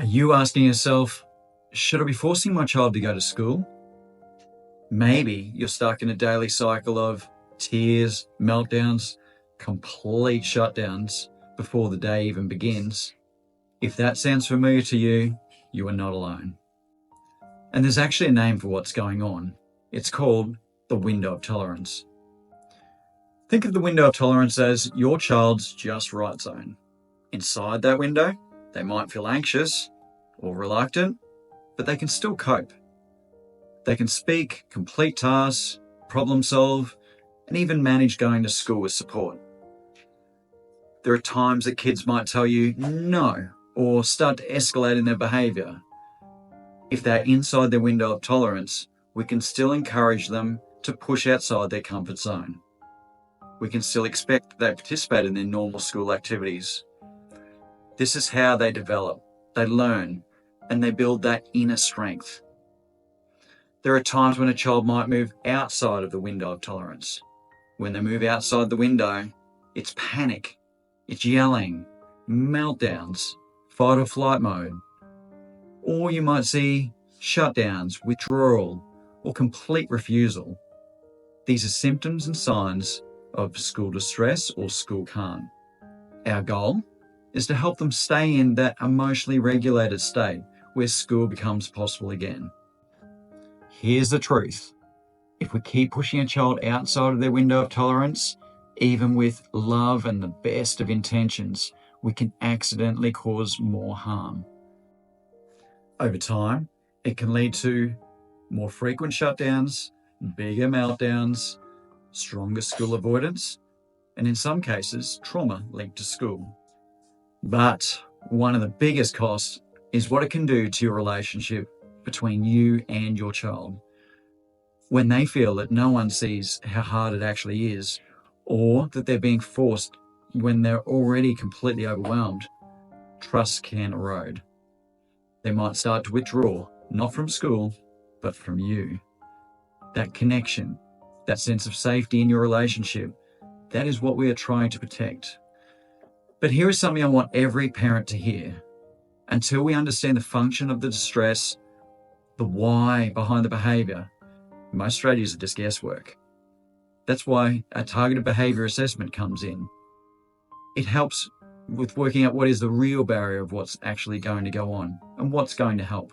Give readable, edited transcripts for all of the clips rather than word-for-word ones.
Are you asking yourself, should I be forcing my child to go to school? Maybe you're stuck in a daily cycle of tears, meltdowns, complete shutdowns before the day even begins. If that sounds familiar to you, you are not alone. And there's actually a name for what's going on. It's called the window of tolerance. Think of the window of tolerance as your child's just right zone. Inside that window, they might feel anxious or reluctant, but they can still cope. They can speak, complete tasks, problem solve, and even manage going to school with support. There are times that kids might tell you no or start to escalate in their behaviour. If they're inside their window of tolerance, we can still encourage them to push outside their comfort zone. We can still expect that they participate in their normal school activities. This is how they develop, they learn, and they build that inner strength. There are times when a child might move outside of the window of tolerance. When they move outside the window, it's panic, it's yelling, meltdowns, fight or flight mode. Or you might see shutdowns, withdrawal, or complete refusal. These are symptoms and signs of school distress or school calm. Our goal is to help them stay in that emotionally regulated state where school becomes possible again. Here's the truth. If we keep pushing a child outside of their window of tolerance, even with love and the best of intentions, we can accidentally cause more harm. Over time, it can lead to more frequent shutdowns, bigger meltdowns, stronger school avoidance, and in some cases, trauma linked to school. But one of the biggest costs is what it can do to your relationship between you and your child. When they feel that no one sees how hard it actually is, or that they're being forced when they're already completely overwhelmed, trust can erode. They might start to withdraw, not from school, but from you. That connection, that sense of safety in your relationship, that is what we are trying to protect. But here is something I want every parent to hear. Until we understand the function of the distress, the why behind the behaviour, most strategies are just guesswork. That's why a targeted behaviour assessment comes in. It helps with working out what is the real barrier of what's actually going to go on and what's going to help.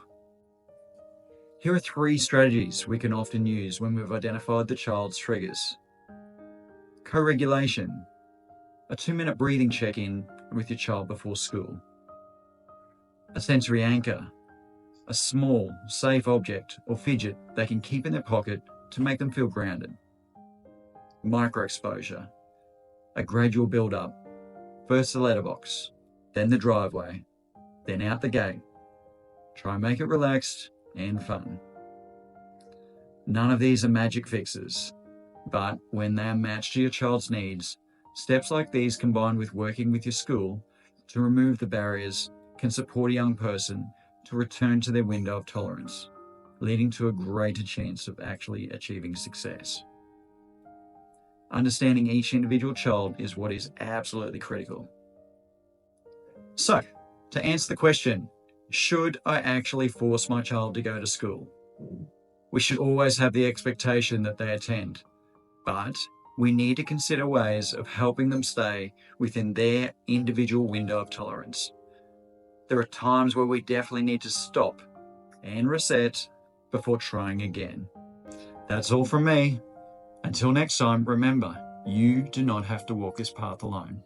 Here are 3 strategies we can often use when we've identified the child's triggers. Co-regulation, a 2-minute breathing check-in with your child before school. A sensory anchor, a small, safe object or fidget they can keep in their pocket to make them feel grounded. Micro-exposure, a gradual build-up. First the letterbox, then the driveway, then out the gate. Try and make it relaxed and fun. None of these are magic fixes, but when they are matched to your child's needs, steps like these combined with working with your school to remove the barriers can support a young person to return to their window of tolerance, leading to a greater chance of actually achieving success. Understanding each individual child is what is absolutely critical. So, to answer the question, should I actually force my child to go to school? We should always have the expectation that they attend, but we need to consider ways of helping them stay within their individual window of tolerance. There are times where we definitely need to stop and reset before trying again. That's all from me. Until next time, remember, you do not have to walk this path alone.